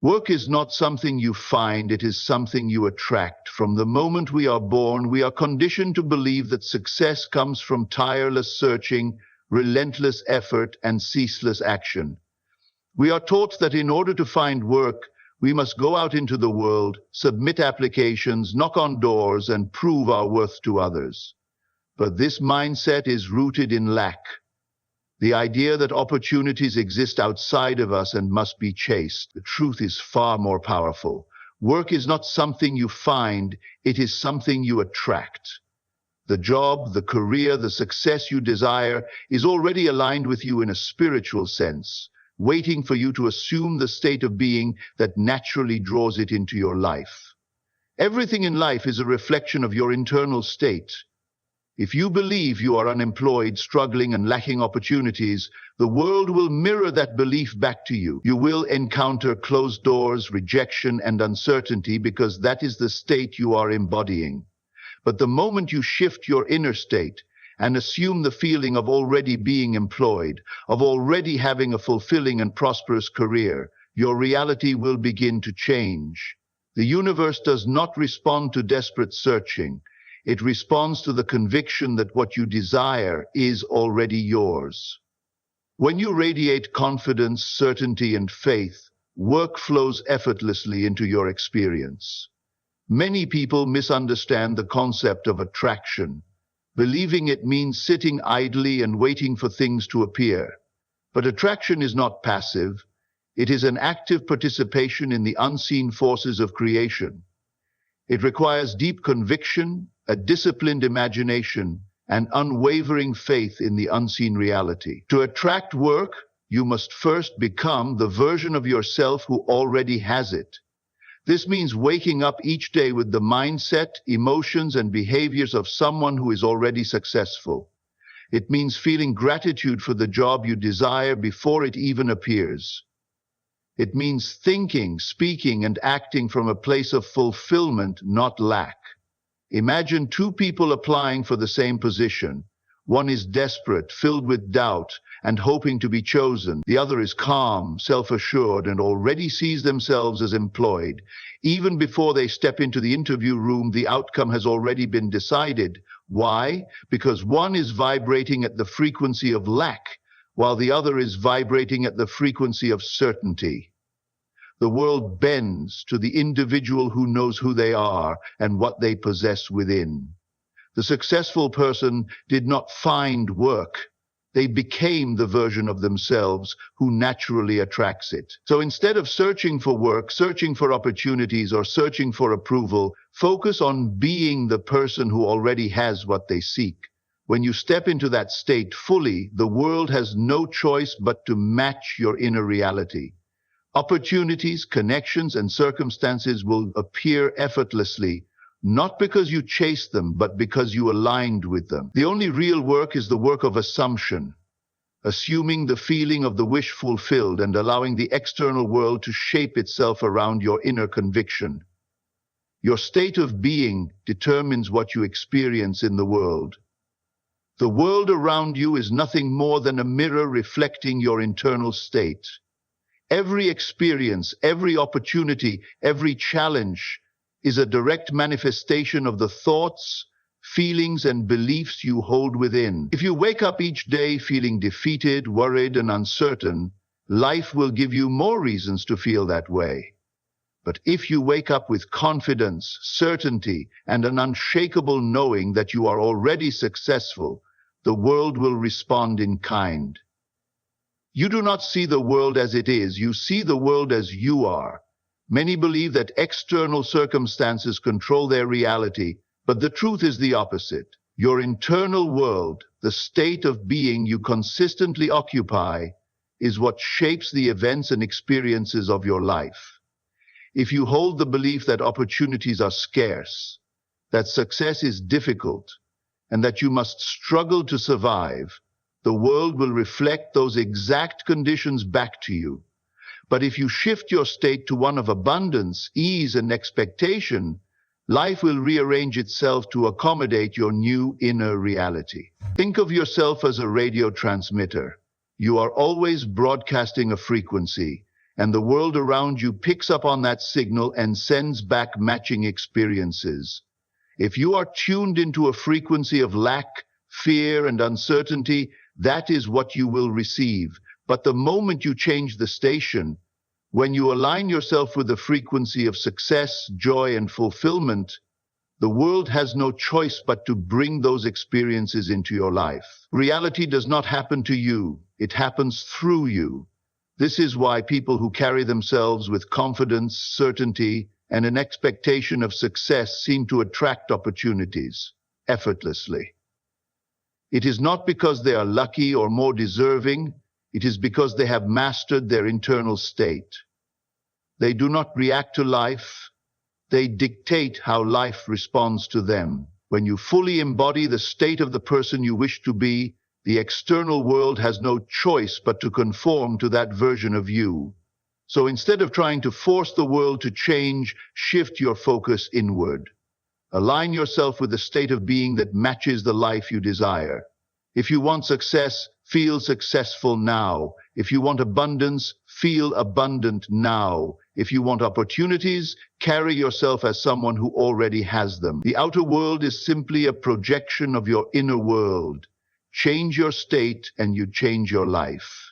Work is not something you find, it is something you attract. From the moment we are born, we are conditioned to believe that success comes from tireless searching, relentless effort, and ceaseless action. We are taught that in order to find work, we must go out into the world, submit applications, knock on doors, and prove our worth to others. But this mindset is rooted in lack. The idea that opportunities exist outside of us and must be chased. The truth is far more powerful. Work is not something you find, it is something you attract. The job, the career, the success you desire is already aligned with you in a spiritual sense, waiting for you to assume the state of being that naturally draws it into your life. Everything in life is a reflection of your internal state. If you believe you are unemployed, struggling, and lacking opportunities, the world will mirror that belief back to you. You will encounter closed doors, rejection, and uncertainty because that is the state you are embodying. But the moment you shift your inner state and assume the feeling of already being employed, of already having a fulfilling and prosperous career, your reality will begin to change. The universe does not respond to desperate searching. It responds to the conviction that what you desire is already yours. When you radiate confidence, certainty, and faith, work flows effortlessly into your experience. Many people misunderstand the concept of attraction, believing it means sitting idly and waiting for things to appear. But attraction is not passive. It is an active participation in the unseen forces of creation. It requires deep conviction, a disciplined imagination, and unwavering faith in the unseen reality. To attract work, you must first become the version of yourself who already has it. This means waking up each day with the mindset, emotions, and behaviors of someone who is already successful. It means feeling gratitude for the job you desire before it even appears. It means thinking, speaking, and acting from a place of fulfillment, not lack. Imagine two people applying for the same position. One is desperate, filled with doubt, and hoping to be chosen. The other is calm, self-assured, and already sees themselves as employed. Even before they step into the interview room, the outcome has already been decided. Why? Because one is vibrating at the frequency of lack, while the other is vibrating at the frequency of certainty. The world bends to the individual who knows who they are and what they possess within. The successful person did not find work. They became the version of themselves who naturally attracts it. So instead of searching for work, searching for opportunities, or searching for approval, focus on being the person who already has what they seek. When you step into that state fully, the world has no choice but to match your inner reality. Opportunities, connections, and circumstances will appear effortlessly, not because you chased them, but because you aligned with them. The only real work is the work of assumption, assuming the feeling of the wish fulfilled and allowing the external world to shape itself around your inner conviction. Your state of being determines what you experience in the world. The world around you is nothing more than a mirror reflecting your internal state. Every experience, every opportunity, every challenge is a direct manifestation of the thoughts, feelings, and beliefs you hold within. If you wake up each day feeling defeated, worried, and uncertain, life will give you more reasons to feel that way. But if you wake up with confidence, certainty, and an unshakable knowing that you are already successful, the world will respond in kind. You do not see the world as it is, you see the world as you are. Many believe that external circumstances control their reality, but the truth is the opposite. Your internal world, the state of being you consistently occupy, is what shapes the events and experiences of your life. If you hold the belief that opportunities are scarce, that success is difficult, and that you must struggle to survive, the world will reflect those exact conditions back to you. But if you shift your state to one of abundance, ease, and expectation, life will rearrange itself to accommodate your new inner reality. Think of yourself as a radio transmitter. You are always broadcasting a frequency, and the world around you picks up on that signal and sends back matching experiences. If you are tuned into a frequency of lack, fear, and uncertainty, that is what you will receive. But the moment you change the station, when you align yourself with the frequency of success, joy, and fulfillment, the world has no choice but to bring those experiences into your life. Reality does not happen to you, it happens through you. This is why people who carry themselves with confidence, certainty, and an expectation of success seem to attract opportunities effortlessly. It is not because they are lucky or more deserving, it is because they have mastered their internal state. They do not react to life, they dictate how life responds to them. When you fully embody the state of the person you wish to be, the external world has no choice but to conform to that version of you. So instead of trying to force the world to change, shift your focus inward. Align yourself with the state of being that matches the life you desire. If you want success, feel successful now. If you want abundance, feel abundant now. If you want opportunities, carry yourself as someone who already has them. The outer world is simply a projection of your inner world. Change your state and you change your life.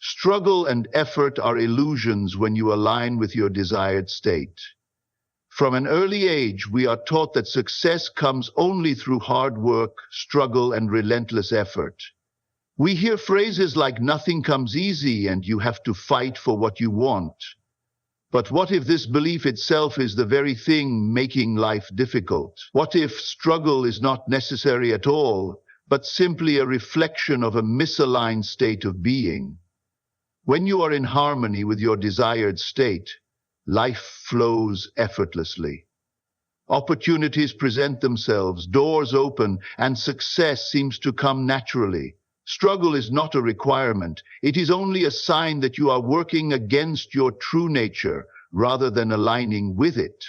Struggle and effort are illusions when you align with your desired state. From an early age, we are taught that success comes only through hard work, struggle, and relentless effort. We hear phrases like nothing comes easy and you have to fight for what you want. But what if this belief itself is the very thing making life difficult? What if struggle is not necessary at all, but simply a reflection of a misaligned state of being? When you are in harmony with your desired state, life flows effortlessly. Opportunities present themselves, doors open, and success seems to come naturally. Struggle is not a requirement. It is only a sign that you are working against your true nature rather than aligning with it.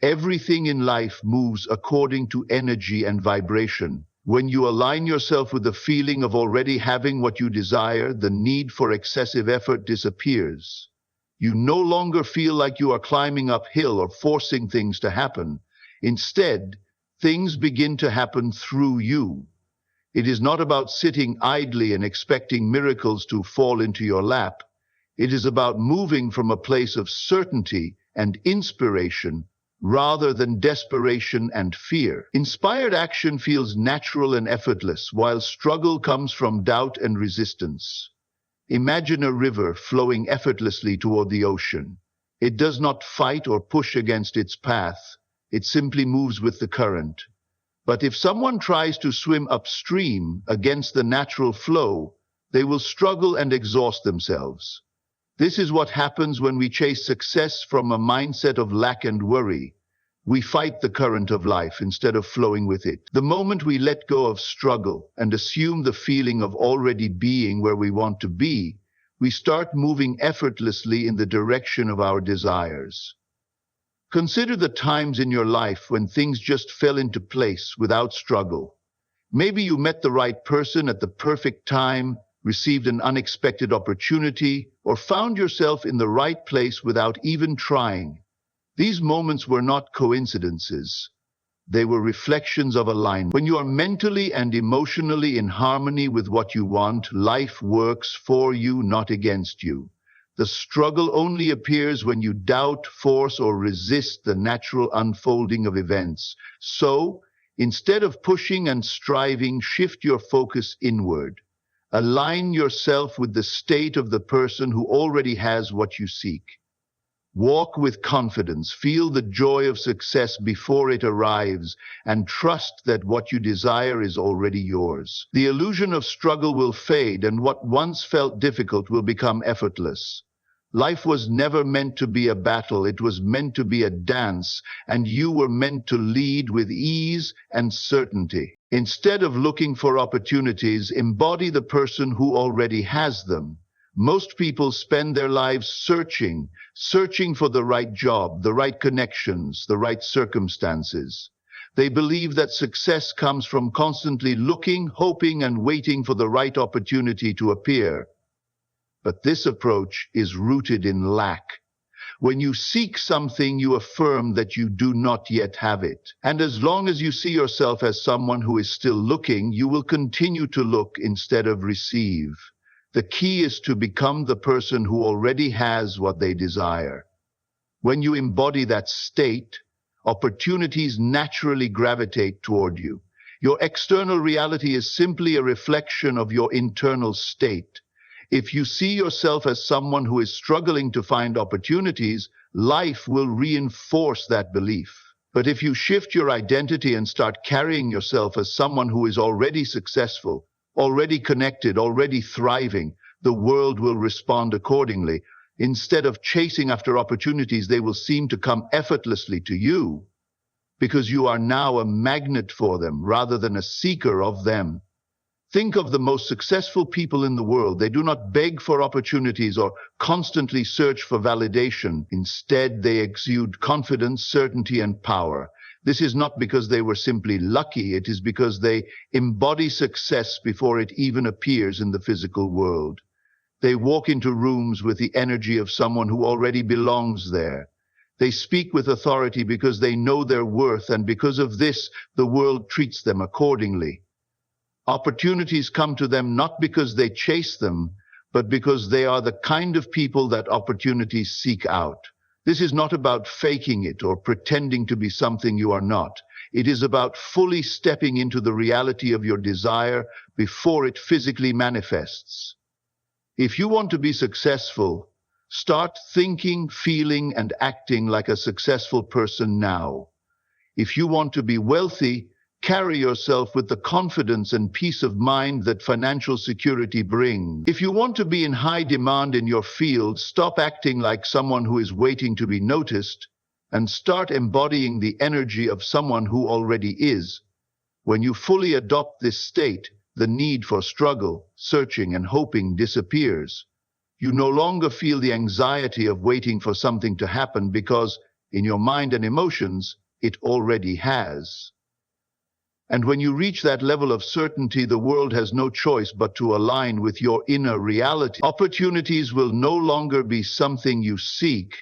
Everything in life moves according to energy and vibration. When you align yourself with the feeling of already having what you desire, the need for excessive effort disappears. You no longer feel like you are climbing uphill or forcing things to happen. Instead, things begin to happen through you. It is not about sitting idly and expecting miracles to fall into your lap. It is about moving from a place of certainty and inspiration rather than desperation and fear. Inspired action feels natural and effortless, while struggle comes from doubt and resistance. Imagine a river flowing effortlessly toward the ocean. It does not fight or push against its path. It simply moves with the current. But if someone tries to swim upstream against the natural flow, they will struggle and exhaust themselves. This is what happens when we chase success from a mindset of lack and worry. We fight the current of life instead of flowing with it. The moment we let go of struggle and assume the feeling of already being where we want to be, we start moving effortlessly in the direction of our desires. Consider the times in your life when things just fell into place without struggle. Maybe you met the right person at the perfect time, received an unexpected opportunity, or found yourself in the right place without even trying. These moments were not coincidences. They were reflections of alignment. When you are mentally and emotionally in harmony with what you want, life works for you, not against you. The struggle only appears when you doubt, force, or resist the natural unfolding of events. So, instead of pushing and striving, shift your focus inward. Align yourself with the state of the person who already has what you seek. Walk with confidence, feel the joy of success before it arrives, and trust that what you desire is already yours. The illusion of struggle will fade, and what once felt difficult will become effortless. Life was never meant to be a battle, it was meant to be a dance, and you were meant to lead with ease and certainty. Instead of looking for opportunities, embody the person who already has them. Most people spend their lives searching for the right job, the right connections, the right circumstances. They believe that success comes from constantly looking, hoping, and waiting for the right opportunity to appear. But this approach is rooted in lack. When you seek something, you affirm that you do not yet have it. And as long as you see yourself as someone who is still looking, you will continue to look instead of receive. The key is to become the person who already has what they desire. When you embody that state, opportunities naturally gravitate toward you. Your external reality is simply a reflection of your internal state. If you see yourself as someone who is struggling to find opportunities, life will reinforce that belief. But if you shift your identity and start carrying yourself as someone who is already successful, already connected, already thriving, the world will respond accordingly. Instead of chasing after opportunities, they will seem to come effortlessly to you, because you are now a magnet for them rather than a seeker of them. Think of the most successful people in the world. They do not beg for opportunities or constantly search for validation. Instead, they exude confidence, certainty, and power. This is not because they were simply lucky. It is because they embody success before it even appears in the physical world. They walk into rooms with the energy of someone who already belongs there. They speak with authority because they know their worth, and because of this, the world treats them accordingly. Opportunities come to them not because they chase them, but because they are the kind of people that opportunities seek out. This is not about faking it or pretending to be something you are not. It is about fully stepping into the reality of your desire before it physically manifests. If you want to be successful, start thinking, feeling, and acting like a successful person now. If you want to be wealthy, carry yourself with the confidence and peace of mind that financial security brings. If you want to be in high demand in your field, stop acting like someone who is waiting to be noticed and start embodying the energy of someone who already is. When you fully adopt this state, the need for struggle, searching, and hoping disappears. You no longer feel the anxiety of waiting for something to happen because, in your mind and emotions, it already has. And when you reach that level of certainty, the world has no choice but to align with your inner reality. Opportunities will no longer be something you seek.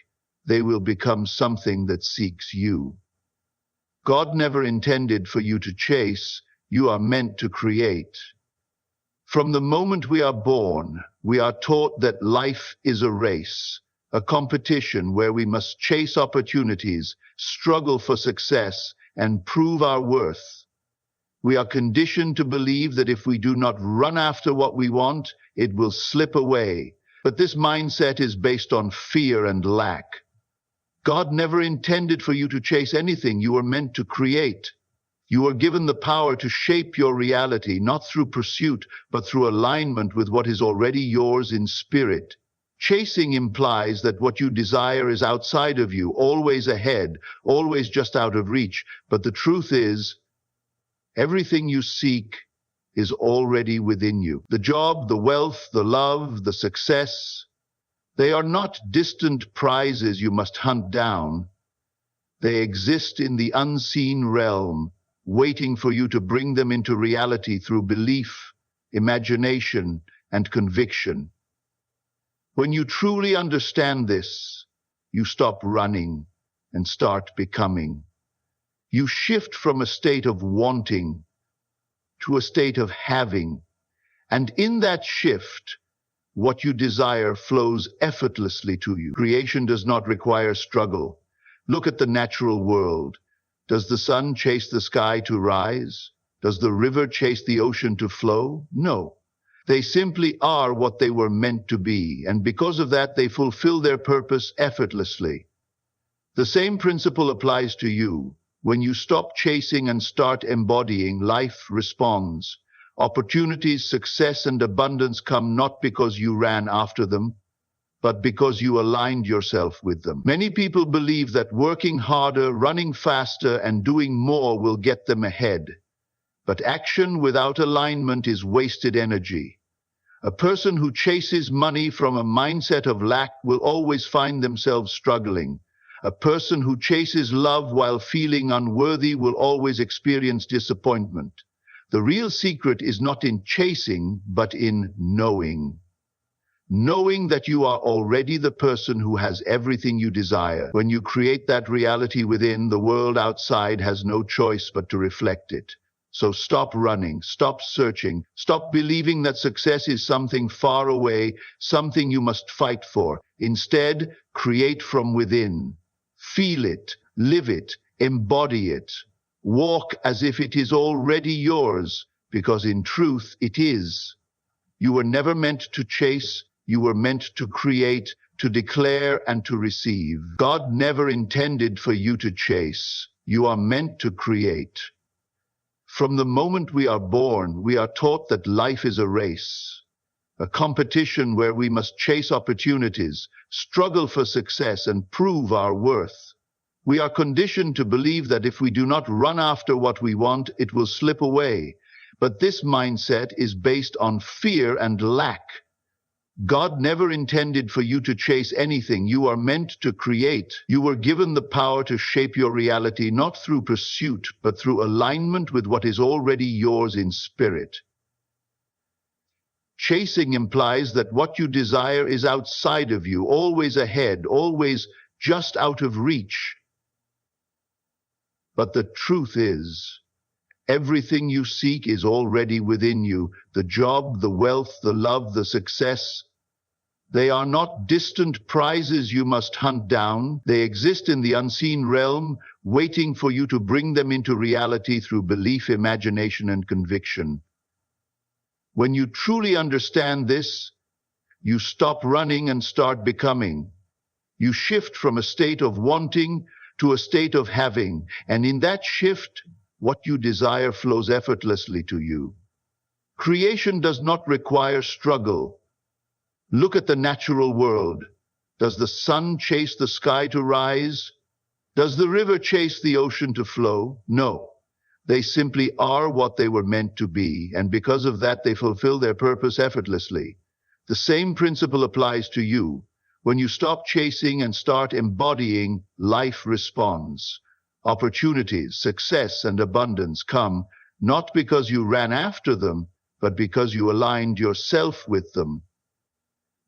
They will become something that seeks you. God never intended for you to chase. You are meant to create. From the moment we are born, we are taught that life is a race, a competition where we must chase opportunities, struggle for success, and prove our worth. We are conditioned to believe that if we do not run after what we want, it will slip away. But this mindset is based on fear and lack. God never intended for you to chase anything. You were meant to create. You are given the power to shape your reality, not through pursuit, but through alignment with what is already yours in spirit. Chasing implies that what you desire is outside of you, always ahead, always just out of reach. But the truth is, everything you seek is already within you. The job, the wealth, the love, the success, they are not distant prizes you must hunt down. They exist in the unseen realm, waiting for you to bring them into reality through belief, imagination, and conviction. When you truly understand this, you stop running and start becoming. You shift from a state of wanting to a state of having. And in that shift, what you desire flows effortlessly to you. Creation does not require struggle. Look at the natural world. Does the sun chase the sky to rise? Does the river chase the ocean to flow? No. They simply are what they were meant to be, and because of that, they fulfill their purpose effortlessly. The same principle applies to you. When you stop chasing and start embodying, life responds. Opportunities, success, and abundance come not because you ran after them, but because you aligned yourself with them. Many people believe that working harder, running faster, and doing more will get them ahead. But action without alignment is wasted energy. A person who chases money from a mindset of lack will always find themselves struggling. A person who chases love while feeling unworthy will always experience disappointment. The real secret is not in chasing, but in knowing. knowing that you are already the person who has everything you desire. When you create that reality within, the world outside has no choice but to reflect it. So stop running, stop searching, stop believing that success is something far away, something you must fight for. Instead, create from within. Feel it, live it, embody it. Walk as if it is already yours, because in truth it is. You were never meant to chase, you were meant to create, to declare, and to receive. God never intended for you to chase. You are meant to create. From the moment we are born, we are taught that life is a race, a competition where we must chase opportunities, struggle for success, and prove our worth. We are conditioned to believe that if we do not run after what we want, it will slip away. But this mindset is based on fear and lack. God never intended for you to chase anything. You are meant to create. You were given the power to shape your reality, not through pursuit, but through alignment with what is already yours in spirit. Chasing implies that what you desire is outside of you, always ahead, always just out of reach. But the truth is, everything you seek is already within you. The job, the wealth, the love, the success. They are not distant prizes you must hunt down. They exist in the unseen realm, waiting for you to bring them into reality through belief, imagination, and conviction. When you truly understand this, you stop running and start becoming. You shift from a state of wanting to a state of having, and in that shift, what you desire flows effortlessly to you. Creation does not require struggle. Look at the natural world. Does the sun chase the sky to rise? Does the river chase the ocean to flow? No. They simply are what they were meant to be, and because of that, they fulfill their purpose effortlessly. The same principle applies to you. When you stop chasing and start embodying, life responds. Opportunities, success, and abundance come not because you ran after them, but because you aligned yourself with them.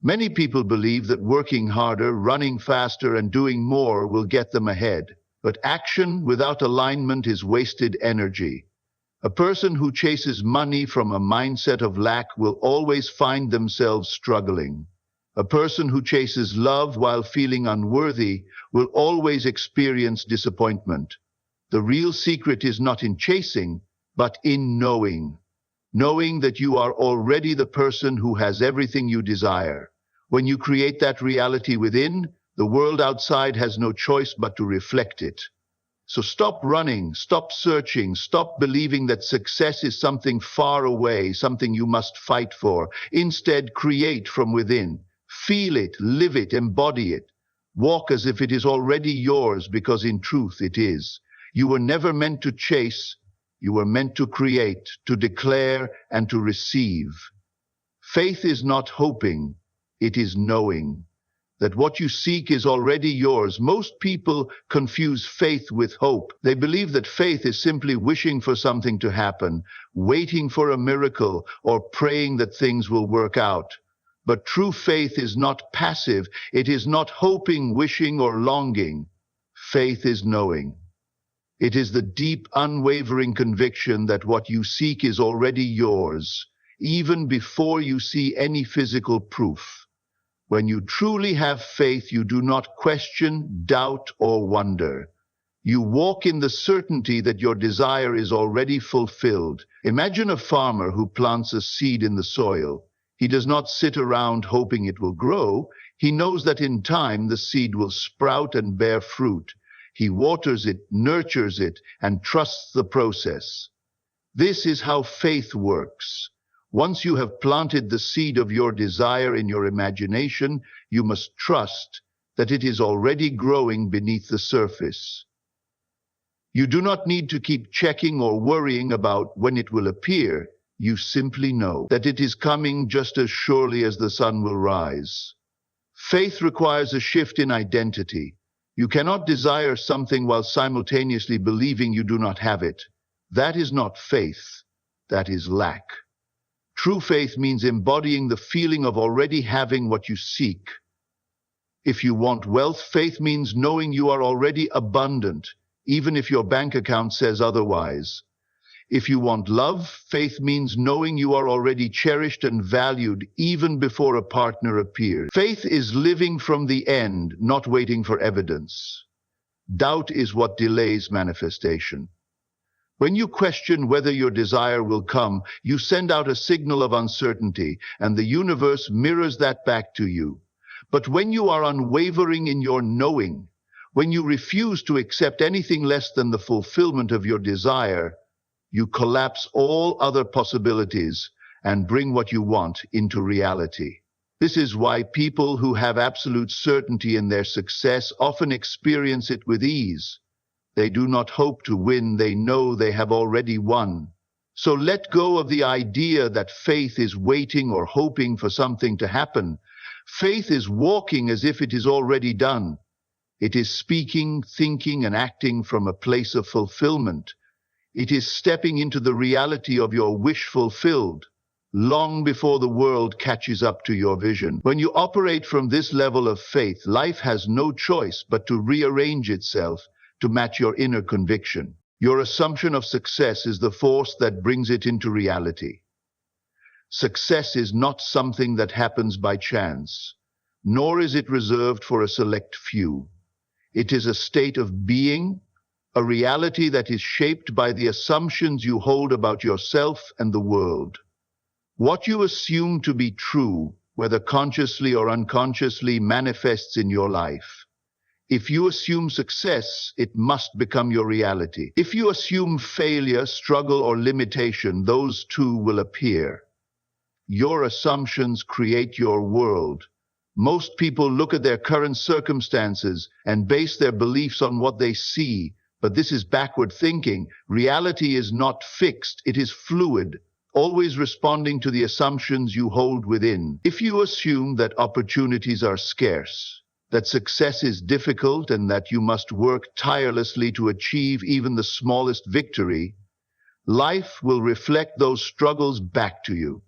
Many people believe that working harder, running faster, and doing more will get them ahead. But action without alignment is wasted energy. A person who chases money from a mindset of lack will always find themselves struggling. A person who chases love while feeling unworthy will always experience disappointment. The real secret is not in chasing, but in knowing. Knowing that you are already the person who has everything you desire. When you create that reality within, the world outside has no choice but to reflect it. So stop running, stop searching, stop believing that success is something far away, something you must fight for. Instead, create from within. Feel it, live it, embody it. Walk as if it is already yours, because in truth it is. You were never meant to chase. You were meant to create, to declare, and to receive. Faith is not hoping, it is knowing that what you seek is already yours. Most people confuse faith with hope. They believe that faith is simply wishing for something to happen, waiting for a miracle, or praying that things will work out. But true faith is not passive. It is not hoping, wishing, or longing. Faith is knowing. It is the deep, unwavering conviction that what you seek is already yours, even before you see any physical proof. When you truly have faith, you do not question, doubt, or wonder. You walk in the certainty that your desire is already fulfilled. Imagine a farmer who plants a seed in the soil. He does not sit around hoping it will grow. He knows that in time the seed will sprout and bear fruit. He waters it, nurtures it, and trusts the process. This is how faith works. Once you have planted the seed of your desire in your imagination, you must trust that it is already growing beneath the surface. You do not need to keep checking or worrying about when it will appear. You simply know that it is coming just as surely as the sun will rise. Faith requires a shift in identity. You cannot desire something while simultaneously believing you do not have it. That is not faith. That is lack. True faith means embodying the feeling of already having what you seek. If you want wealth, faith means knowing you are already abundant, even if your bank account says otherwise. If you want love, faith means knowing you are already cherished and valued even before a partner appears. Faith is living from the end, not waiting for evidence. Doubt is what delays manifestation. When you question whether your desire will come, you send out a signal of uncertainty, and the universe mirrors that back to you. But when you are unwavering in your knowing, when you refuse to accept anything less than the fulfillment of your desire, you collapse all other possibilities and bring what you want into reality. This is why people who have absolute certainty in their success often experience it with ease. They do not hope to win, they know they have already won. So let go of the idea that faith is waiting or hoping for something to happen. Faith is walking as if it is already done. It is speaking, thinking, and acting from a place of fulfillment. It is stepping into the reality of your wish fulfilled, long before the world catches up to your vision. When you operate from this level of faith, life has no choice but to rearrange itself to match your inner conviction. Your assumption of success is the force that brings it into reality. Success is not something that happens by chance, nor is it reserved for a select few. It is a state of being, a reality that is shaped by the assumptions you hold about yourself and the world. What you assume to be true, whether consciously or unconsciously, manifests in your life. If you assume success, it must become your reality. If you assume failure, struggle, or limitation, those too will appear. Your assumptions create your world. Most people look at their current circumstances and base their beliefs on what they see, but this is backward thinking. Reality is not fixed, it is fluid, always responding to the assumptions you hold within. If you assume that opportunities are scarce, that success is difficult, and that you must work tirelessly to achieve even the smallest victory, life will reflect those struggles back to you.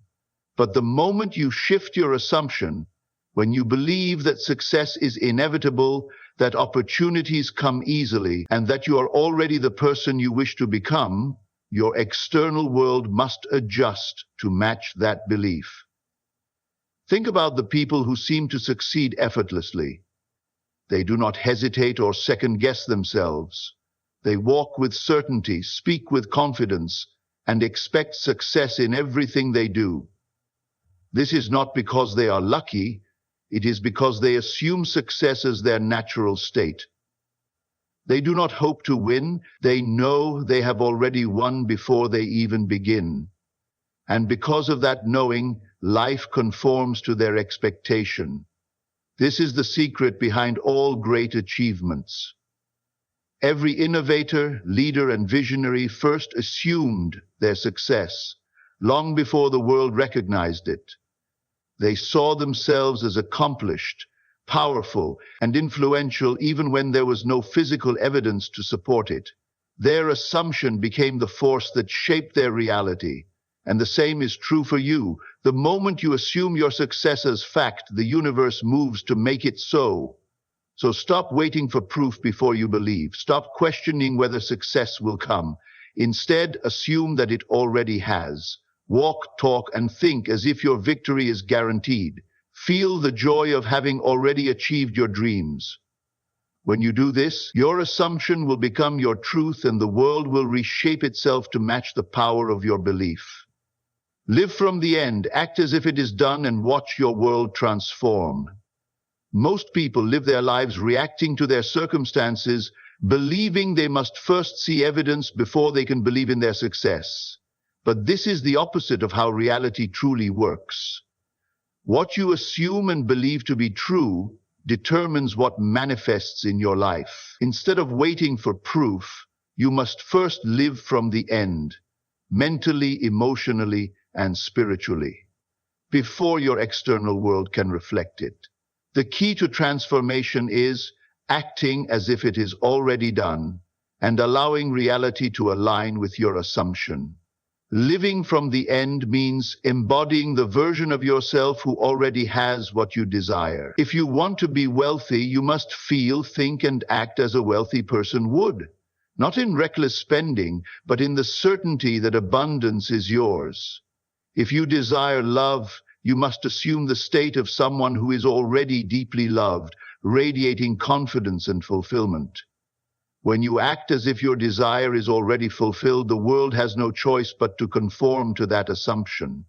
But the moment you shift your assumption, when you believe that success is inevitable, that opportunities come easily, and that you are already the person you wish to become, your external world must adjust to match that belief. Think about the people who seem to succeed effortlessly. They do not hesitate or second-guess themselves. They walk with certainty, speak with confidence, and expect success in everything they do. This is not because they are lucky, it is because they assume success as their natural state. They do not hope to win, they know they have already won before they even begin. And because of that knowing, life conforms to their expectation. This is the secret behind all great achievements. Every innovator, leader, and visionary first assumed their success, long before the world recognized it. They saw themselves as accomplished, powerful, and influential even when there was no physical evidence to support it. Their assumption became the force that shaped their reality. And the same is true for you. The moment you assume your success as fact, the universe moves to make it so. So stop waiting for proof before you believe. Stop questioning whether success will come. Instead, assume that it already has. Walk, talk, and think as if your victory is guaranteed. Feel the joy of having already achieved your dreams. When you do this, your assumption will become your truth, and the world will reshape itself to match the power of your belief. Live from the end, act as if it is done, and watch your world transform. Most people live their lives reacting to their circumstances, believing they must first see evidence before they can believe in their success. But this is the opposite of how reality truly works. What you assume and believe to be true determines what manifests in your life. Instead of waiting for proof, you must first live from the end, mentally, emotionally, and spiritually, before your external world can reflect it. The key to transformation is acting as if it is already done and allowing reality to align with your assumption. Living from the end means embodying the version of yourself who already has what you desire. If you want to be wealthy, you must feel, think, and act as a wealthy person would. Not in reckless spending, but in the certainty that abundance is yours. If you desire love, you must assume the state of someone who is already deeply loved, radiating confidence and fulfillment. When you act as if your desire is already fulfilled, the world has no choice but to conform to that assumption.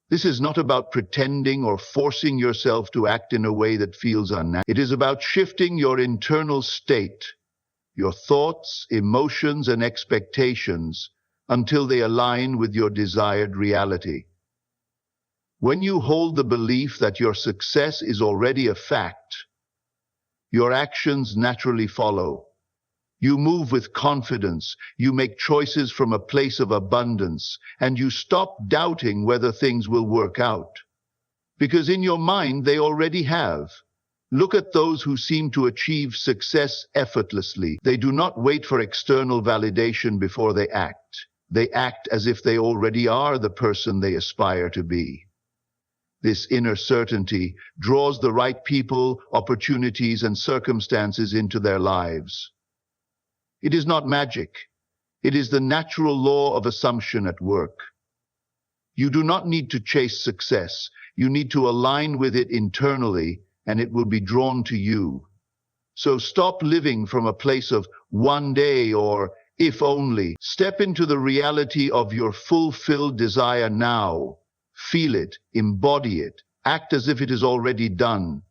This is not about pretending or forcing yourself to act in a way that feels unnatural. It is about shifting your internal state, your thoughts, emotions, and expectations until they align with your desired reality. When you hold the belief that your success is already a fact, your actions naturally follow. You move with confidence, you make choices from a place of abundance, and you stop doubting whether things will work out. Because in your mind, they already have. Look at those who seem to achieve success effortlessly. They do not wait for external validation before they act. They act as if they already are the person they aspire to be. This inner certainty draws the right people, opportunities, and circumstances into their lives. It is not magic. It is the natural law of assumption at work. You do not need to chase success. You need to align with it internally, and it will be drawn to you. So stop living from a place of one day or if only. Step into the reality of your fulfilled desire now. Feel it, embody it, act as if it is already done.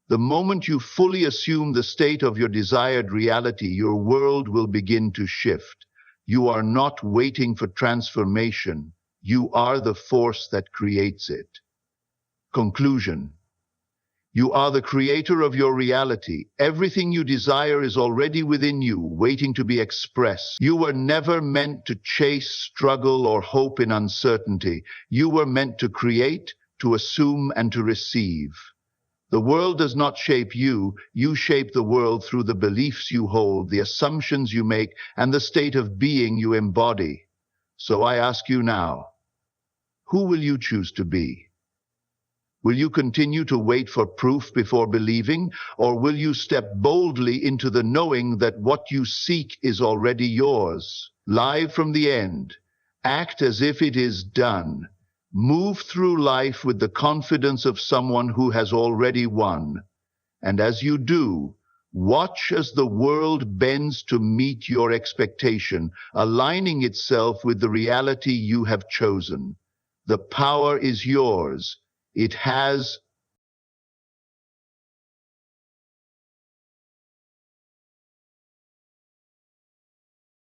The moment you fully assume the state of your desired reality, your world will begin to shift. You are not waiting for transformation. You are the force that creates it. Conclusion. You are the creator of your reality. Everything you desire is already within you, waiting to be expressed. You were never meant to chase, struggle, or hope in uncertainty. You were meant to create, to assume, and to receive. The world does not shape you. You shape the world through the beliefs you hold, the assumptions you make, and the state of being you embody. So I ask you now, who will you choose to be? Will you continue to wait for proof before believing, or will you step boldly into the knowing that what you seek is already yours? Live from the end. Act as if it is done. Move through life with the confidence of someone who has already won. And as you do, watch as the world bends to meet your expectation, aligning itself with the reality you have chosen. The power is yours. It has